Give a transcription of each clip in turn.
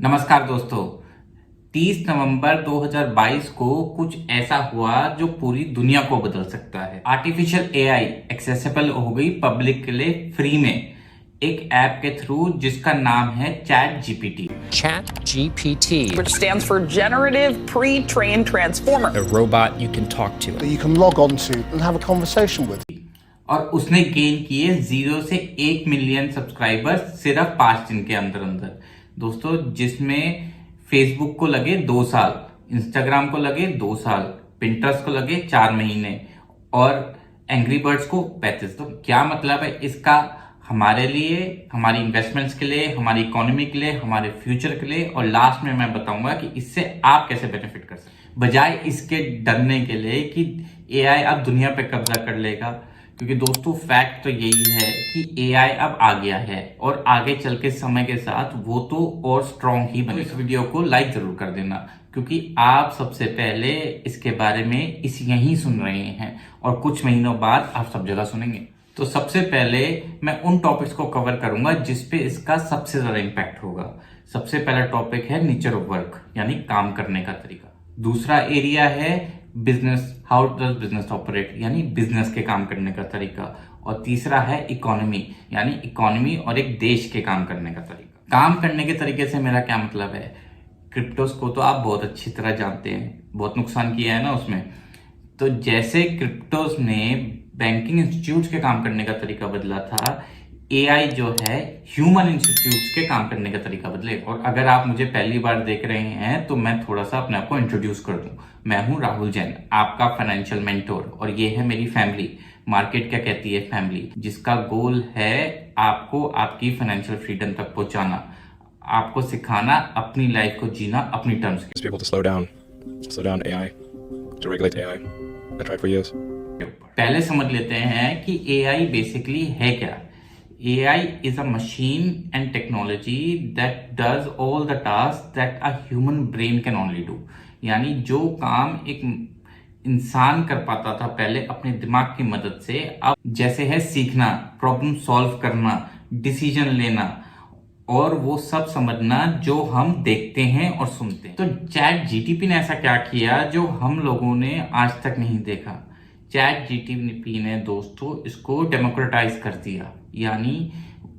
नमस्कार दोस्तों। 30 नवंबर 2022 को कुछ ऐसा हुआ जो पूरी दुनिया को बदल सकता है। आर्टिफिशियल एआई एक्सेसिबल हो गई पब्लिक के लिए फ्री में एक ऐप के थ्रू जिसका नाम है chat GPT. ChatGPT, which stands for Generative Pre-trained Transformer. a robot you can talk to. that you can log on to and have a conversation with. और उसने गेन किए 0 से 1 मिलियन सब्सक्राइबर्स सिर्फ 5 दिन के अंदर अंदर दोस्तों, जिसमें फेसबुक को लगे 2 साल, इंस्टाग्राम को लगे 2 साल, पिंटरेस्ट को लगे 4 महीने और एंग्री बर्ड्स को 35। तो क्या मतलब है इसका हमारे लिए, हमारी इन्वेस्टमेंट्स के लिए, हमारी इकोनॉमी के लिए, हमारे फ्यूचर के लिए, और लास्ट में मैं बताऊंगा कि इससे आप कैसे बेनिफिट कर सकते हैं, बजाय इसके डरने के लिए कि एआई अब दुनिया पे कब्जा कर लेगा। क्योंकि दोस्तों फैक्ट तो यही है कि एआई अब आ गया है और आगे चल के समय के साथ वो तो और स्ट्रॉन्ग ही बने। इस वीडियो को लाइक जरूर कर देना क्योंकि आप सबसे पहले इसके बारे में यहीं सुन रहे हैं और कुछ महीनों बाद आप सब जगह सुनेंगे। तो सबसे पहले मैं उन टॉपिक्स को कवर करूंगा जिसपे इसका सबसे ज्यादा इम्पैक्ट होगा। सबसे पहला टॉपिक है नेचर ऑफ वर्क, यानी काम करने का तरीका। दूसरा एरिया है business, how does business operate, यानी बिजनेस के काम करने का तरीका। और तीसरा है इकोनॉमी, यानी इकोनॉमी और एक देश के काम करने का तरीका। काम करने के तरीके से मेरा क्या मतलब है, क्रिप्टोस को तो आप बहुत अच्छी तरह जानते हैं, बहुत नुकसान किया है ना उसमें। तो जैसे क्रिप्टोस ने बैंकिंग इंस्टीट्यूट के काम करने का तरीका बदला था, एआई जो है ह्यूमन इंस्टीट्यूट्स के काम करने का तरीका बदले। और अगर आप मुझे पहली बार देख रहे हैं तो मैं थोड़ा सा अपने आप को इंट्रोड्यूस कर दूं। मैं हूं राहुल जैन, आपका फाइनेंशियल मेंटोर, और ये है मेरी फैमिली, मार्केट क्या कहती है फैमिली, जिसका गोल है आपको आपकी फाइनेंशियल फ्रीडम तक पहुंचाना, आपको सिखाना अपनी लाइफ को जीना अपनी terms Just people to slow down AI, to regulate AI. I tried for years. के ऊपर। पहले समझ लेते हैं कि एआई बेसिकली है क्या। AI is a machine and technology that does all the tasks that a human brain can only do. यानी जो काम एक इंसान कर पाता था पहले अपने दिमाग की मदद से, अब जैसे है सीखना, प्रॉब्लम सॉल्व करना, डिसीजन लेना और वो सब समझना जो हम देखते हैं और सुनते हैं। तो चैट जीटीपी ने ऐसा क्या किया जो हम लोगों ने आज तक नहीं देखा। चैट जीटीपी ने दोस्तों इसको डेमोक्रेटाइज कर दिया, यानी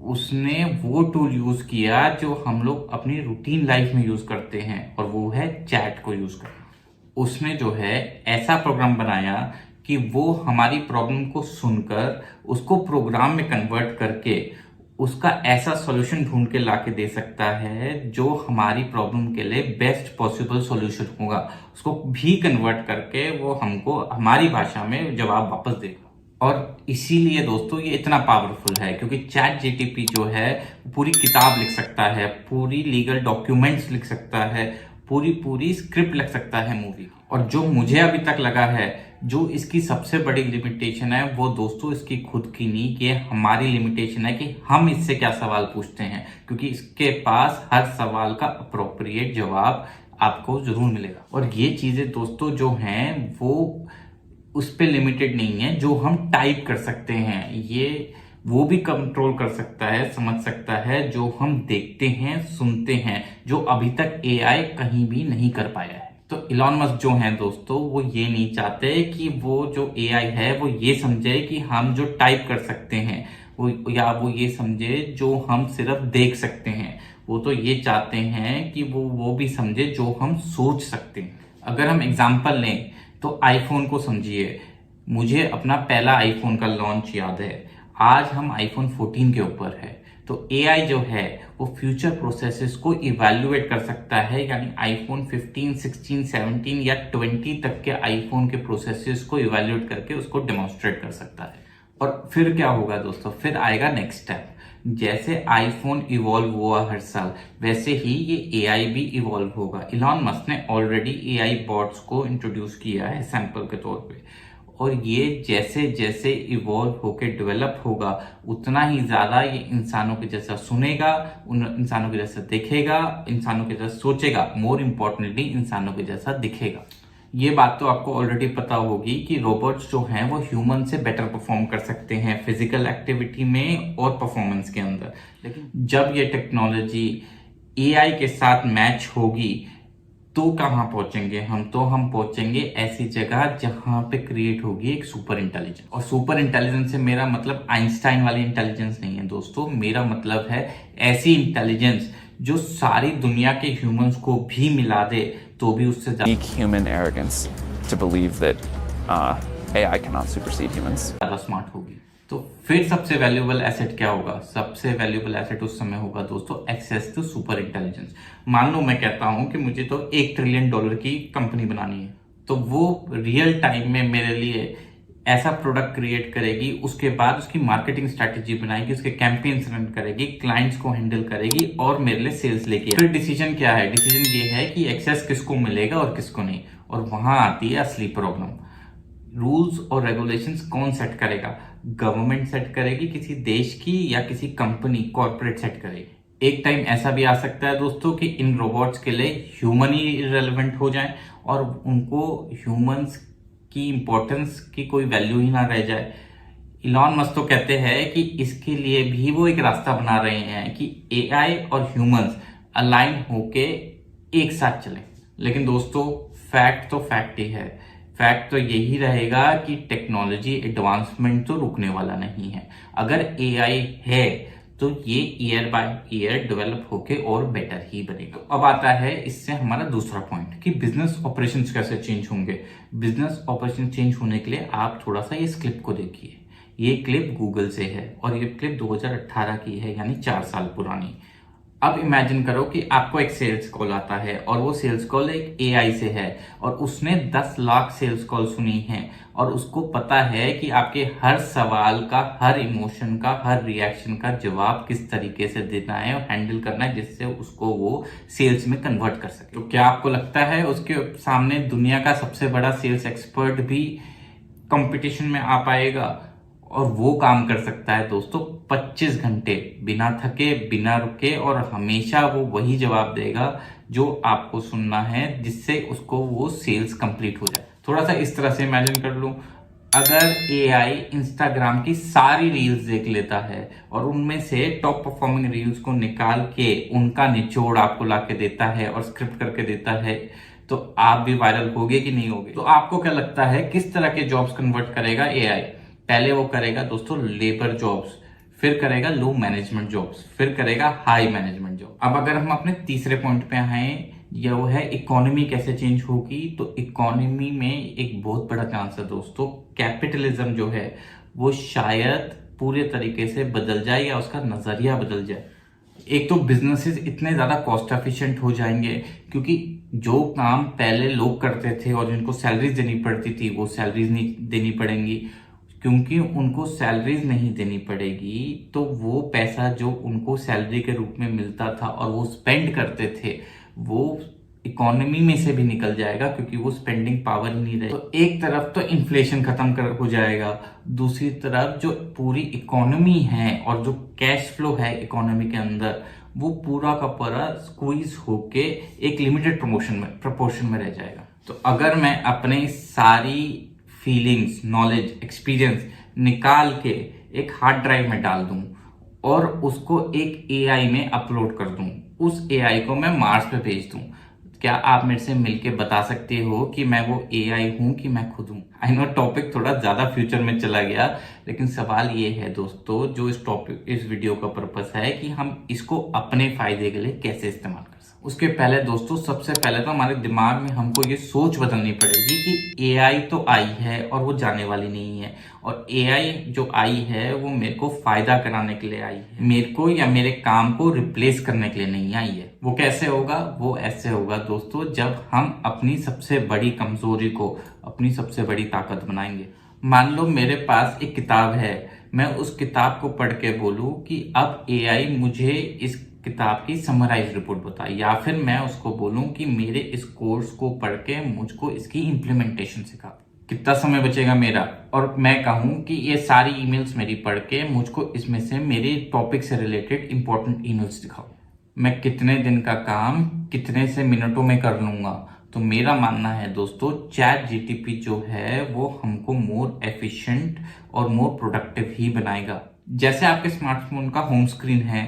उसने वो टूल यूज किया जो हम लोग अपनी रूटीन लाइफ में यूज करते हैं, और वो है चैट को यूज करना। उसने जो है ऐसा प्रोग्राम बनाया कि वो हमारी प्रॉब्लम को सुनकर उसको प्रोग्राम में कन्वर्ट करके उसका ऐसा सॉल्यूशन ढूंढ के लाके दे सकता है जो हमारी प्रॉब्लम के लिए बेस्ट पॉसिबल सॉल्यूशन होगा। उसको भी कन्वर्ट करके वो हमको हमारी भाषा में जवाब वापस देगा। और इसीलिए दोस्तों ये इतना पावरफुल है क्योंकि चैट जीटीपी जो है पूरी किताब लिख सकता है, पूरी लीगल डॉक्यूमेंट्स लिख सकता है, पूरी स्क्रिप्ट लिख सकता है मूवी। और जो मुझे अभी तक लगा है जो इसकी सबसे बड़ी लिमिटेशन है वो दोस्तों इसकी खुद की नहीं, कि हमारी लिमिटेशन है कि हम इससे क्या सवाल पूछते हैं, क्योंकि इसके पास हर सवाल का अप्रोप्रिएट जवाब आपको जरूर मिलेगा। और ये चीजें दोस्तों जो हैं वो उस पे लिमिटेड नहीं है, जो हम टाइप कर सकते हैं ये वो भी कंट्रोल कर सकता है, समझ सकता है जो हम देखते हैं, सुनते हैं, जो अभी तक एआई कहीं भी नहीं कर पाया है। तो इलॉन मस्क जो हैं दोस्तों वो ये नहीं चाहते कि वो जो एआई है वो ये समझे कि हम जो टाइप कर सकते हैं वो, या वो ये समझे जो हम सिर्फ देख सकते हैं। वो तो ये चाहते हैं कि वो भी समझे जो हम सोच सकते हैं। अगर हम एग्जाम्पल लें तो आईफोन को समझिए। मुझे अपना पहला आईफोन का लॉन्च याद है। आज हम आईफोन 14 के ऊपर है। तो एआई जो है वो फ्यूचर प्रोसेसेस को इवैल्यूएट कर सकता है, यानी आईफोन 15, 16, 17 या 20 तक के आईफोन के प्रोसेसेस को इवैल्यूएट करके उसको डेमोन्स्ट्रेट कर सकता है। और फिर क्या होगा दोस्तों, फिर आएगा नेक्स्ट स्टेप। जैसे आईफोन इवॉल्व हुआ हर साल, वैसे ही ये एआई भी इवॉल्व होगा। इलॉन मस्क ने ऑलरेडी एआई बॉट्स को इंट्रोड्यूस किया है सैंपल के तौर पे, और ये जैसे जैसे इवॉल्व होके डेवलप होगा उतना ही ज्यादा ये इंसानों के जैसा सुनेगा, उन इंसानों के जैसा देखेगा, इंसानों के जैसा सोचेगा, मोर इम्पोर्टेंटली इंसानों के जैसा दिखेगा। ये बात तो आपको ऑलरेडी पता होगी कि रोबोट्स जो हैं वो ह्यूमन से बेटर परफॉर्म कर सकते हैं फिजिकल एक्टिविटी में और परफॉर्मेंस के अंदर। लेकिन जब ये टेक्नोलॉजी एआई के साथ मैच होगी तो कहाँ पहुंचेंगे हम? तो हम पहुंचेंगे ऐसी जगह जहां पे क्रिएट होगी एक सुपर इंटेलिजेंस। और सुपर इंटेलिजेंस से मेरा मतलब आइंस्टाइन वाली इंटेलिजेंस नहीं है दोस्तों, मेरा मतलब है ऐसी इंटेलिजेंस जो सारी दुनिया के ह्यूमंस को भी मिला दे तो भी उससे Unique human arrogance to believe that AI cannot supersede humans. ज्यादा स्मार्ट होगी। तो फिर सबसे वैल्यूएबल एसेट क्या होगा? सबसे वैल्यूएबल एसेट उस समय होगा दोस्तों एक्सेस टू सुपर इंटेलिजेंस। मान लो मैं कहता हूं कि मुझे तो $1 ट्रिलियन की कंपनी बनानी है, तो वो रियल टाइम में मेरे लिए ऐसा प्रोडक्ट क्रिएट करेगी, उसके बाद उसकी मार्केटिंग स्ट्रैटेजी बनाएगी, उसके कैंपेन्स रन करेगी, क्लाइंट्स को हैंडल करेगी और मेरे लिए सेल्स लेके। फिर डिसीजन क्या है? डिसीजन ये है कि एक्सेस किसको मिलेगा और किसको नहीं। और वहां आती है असली प्रॉब्लम। रूल्स और रेगुलेशंस कौन सेट करेगा? गवर्नमेंट सेट करेगी किसी देश की, या किसी कंपनी कॉर्पोरेट सेट करेगी? एक टाइम ऐसा भी आ सकता है दोस्तों कि इन रोबोट्स के लिए ह्यूमन ही इररिलेवेंट हो जाए और उनको ह्यूमंस की इंपॉर्टेंस की कोई वैल्यू ही ना रह जाए। इलॉन मस्क तो कहते हैं कि इसके लिए भी वो एक रास्ता बना रहे हैं कि एआई और ह्यूमंस अलाइन होके एक साथ चलें। लेकिन दोस्तों फैक्ट तो फैक्ट ही है। फैक्ट तो यही रहेगा कि टेक्नोलॉजी एडवांसमेंट तो रुकने वाला नहीं है। अगर एआई है तो ये ईयर बाय ईयर डेवलप होके और बेटर ही बनेगा। अब आता है इससे हमारा दूसरा पॉइंट कि बिजनेस ऑपरेशंस कैसे चेंज होंगे। बिजनेस ऑपरेशन चेंज होने के लिए आप थोड़ा सा इस क्लिप को देखिए। ये क्लिप गूगल से है और ये क्लिप 2018 की है, यानी 4 साल पुरानी। अब इमेजिन करो कि आपको एक सेल्स कॉल आता है और वो सेल्स कॉल एक एआई से है और उसने 10 लाख सेल्स कॉल सुनी है और उसको पता है कि आपके हर सवाल का, हर इमोशन का, हर रिएक्शन का जवाब किस तरीके से देना है और हैंडल करना है जिससे उसको वो सेल्स में कन्वर्ट कर सके। तो क्या आपको लगता है उसके सामने दुनिया का सबसे बड़ा सेल्स एक्सपर्ट भी कंपटीशन में आ पाएगा? और वो काम कर सकता है दोस्तों 25 घंटे बिना थके, बिना रुके, और हमेशा वो वही जवाब देगा जो आपको सुनना है, जिससे उसको वो सेल्स कंप्लीट हो जाए। थोड़ा सा इस तरह से इमेजिन कर लूं, अगर एआई इंस्टाग्राम की सारी रील्स देख लेता है और उनमें से टॉप परफॉर्मिंग रील्स को निकाल के उनका निचोड़ आपको लाके देता है और स्क्रिप्ट करके देता है, तो आप भी वायरल होगे कि नहीं होगे? तो आपको क्या लगता है किस तरह के जॉब्स कन्वर्ट करेगा एआई? पहले वो करेगा दोस्तों लेबर जॉब्स, फिर करेगा लो मैनेजमेंट जॉब्स, फिर करेगा हाई मैनेजमेंट जॉब। अब अगर हम अपने तीसरे पॉइंट पे आए, यह वो है इकोनॉमी कैसे चेंज होगी। तो इकोनॉमी में एक बहुत बड़ा चांस है दोस्तों, कैपिटलिज्म जो है वो शायद पूरे तरीके से बदल जाए या उसका नजरिया बदल जाए। एक तो बिजनेसेस इतने ज्यादा कॉस्ट एफिशिएंट हो जाएंगे क्योंकि जो काम पहले लोग करते थे और जिनको सैलरीज देनी पड़ती थी वो सैलरीज नहीं देनी पड़ेंगी। क्योंकि उनको सैलरीज नहीं देनी पड़ेगी तो वो पैसा जो उनको सैलरी के रूप में मिलता था और वो स्पेंड करते थे वो इकोनॉमी में से भी निकल जाएगा क्योंकि वो स्पेंडिंग पावर ही नहीं रहे। तो एक तरफ तो इन्फ्लेशन खत्म हो जाएगा, दूसरी तरफ जो पूरी इकोनॉमी है और जो कैश फ्लो है इकोनॉमी के अंदर वो पूरा का पूरा स्क्वीज होके एक लिमिटेड प्रपोर्शन में रह जाएगा। तो अगर मैं अपने सारी फीलिंग्स, नॉलेज, एक्सपीरियंस निकाल के एक हार्ड ड्राइव में डाल दूं और उसको एक एआई में अपलोड कर दूं, उस एआई को मैं मार्स पे भेज दूं, क्या आप मेरे से मिलके बता सकते हो कि मैं वो एआई हूं कि मैं खुद हूं? आई नो टॉपिक थोड़ा ज्यादा फ्यूचर में चला गया, लेकिन सवाल ये है दोस्तों, जो इस वीडियो का पर्पस है कि हम इसको अपने फायदे के लिए कैसे इस्तेमाल कर सकते। उसके पहले दोस्तों सबसे पहले तो हमारे दिमाग में हमको ये सोच बदलनी पड़ेगी कि एआई तो आई है और वो जाने वाली नहीं है, और एआई जो आई है वो मेरे को फायदा कराने के लिए आई है, मेरे को या मेरे काम को रिप्लेस करने के लिए नहीं आई है। वो कैसे होगा? वो ऐसे होगा दोस्तों जब हम अपनी सबसे बड़ी कमजोरी को अपनी सबसे बड़ी ताकत बनाएंगे। मान लो मेरे पास एक किताब है, मैं उस किताब को पढ़ के बोलूं कि अब एआई मुझे इस किताब की समराइज रिपोर्ट बताए, या फिर मैं उसको बोलूं कि मेरे इस कोर्स को पढ़ के मुझको इसकी इम्प्लीमेंटेशन सिखा। कितना समय बचेगा मेरा? और मैं कहूं कि ये सारी ईमेल्स मेरी पढ़ के मुझको इसमें से मेरे टॉपिक से रिलेटेड इंपॉर्टेंट ईमेल्स दिखाओ। मैं कितने दिन का काम कितने से मिनटों में कर लूंगा। तो मेरा मानना है दोस्तों चैट जीटीपी जो है वो हमको मोर एफिशिएंट और मोर प्रोडक्टिव ही बनाएगा। जैसे आपके स्मार्टफोन का होम स्क्रीन है,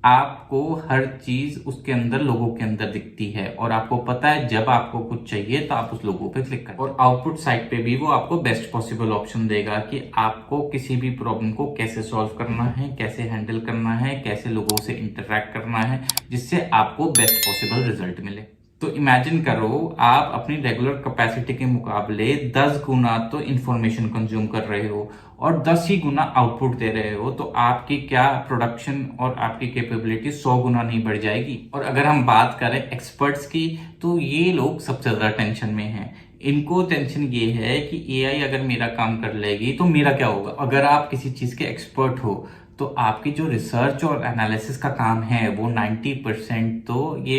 आपको हर चीज उसके अंदर लोगों के अंदर दिखती है और आपको पता है जब आपको कुछ चाहिए तो आप उस लोगों पे क्लिक करें। और आउटपुट साइड पे भी वो आपको बेस्ट पॉसिबल ऑप्शन देगा कि आपको किसी भी प्रॉब्लम को कैसे सॉल्व करना है, कैसे हैंडल करना है, कैसे लोगों से इंटरेक्ट करना है, जिससे आपको बेस्ट पॉसिबल रिजल्ट मिले। तो इमेजिन करो आप अपनी रेगुलर कैपेसिटी के मुकाबले 10 गुना तो इंफॉर्मेशन कंज्यूम कर रहे हो और 10 ही गुना आउटपुट दे रहे हो, तो आपकी क्या प्रोडक्शन और आपकी कैपेबिलिटी 100 गुना नहीं बढ़ जाएगी। और अगर हम बात करें एक्सपर्ट्स की, तो ये लोग सबसे ज्यादा टेंशन में हैं। इनको टेंशन ये है कि एआई अगर मेरा काम कर लेगी तो मेरा क्या होगा। अगर आप किसी चीज के एक्सपर्ट हो तो आपकी जो रिसर्च और एनालिसिस का काम है वो 90% तो ये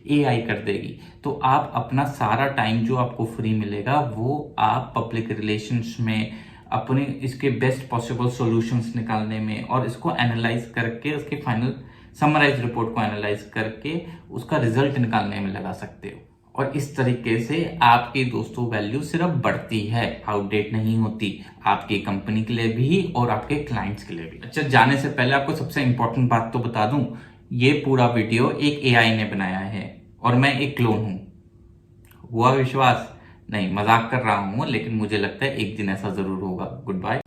एआई कर देगी। तो आप अपना सारा टाइम जो आपको फ्री मिलेगा वो आप पब्लिक रिलेशंस में, अपने इसके बेस्ट पॉसिबल सॉल्यूशंस निकालने में और इसको एनालाइज करके उसके फाइनल समराइज रिपोर्ट को एनालाइज करके उसका रिजल्ट निकालने में लगा सकते हो। और इस तरीके से आपकी दोस्तों वैल्यू सिर्फ बढ़ती है, आउटडेट नहीं होती, आपकी कंपनी के लिए भी और आपके क्लाइंट्स के लिए भी। अच्छा, जाने से पहले आपको सबसे इंपॉर्टेंट बात तो बता दूं, ये पूरा वीडियो एक एआई ने बनाया है और मैं एक क्लोन हूं। हुआ विश्वास? नहीं, मजाक कर रहा हूं, लेकिन मुझे लगता है एक दिन ऐसा जरूर होगा। Good bye.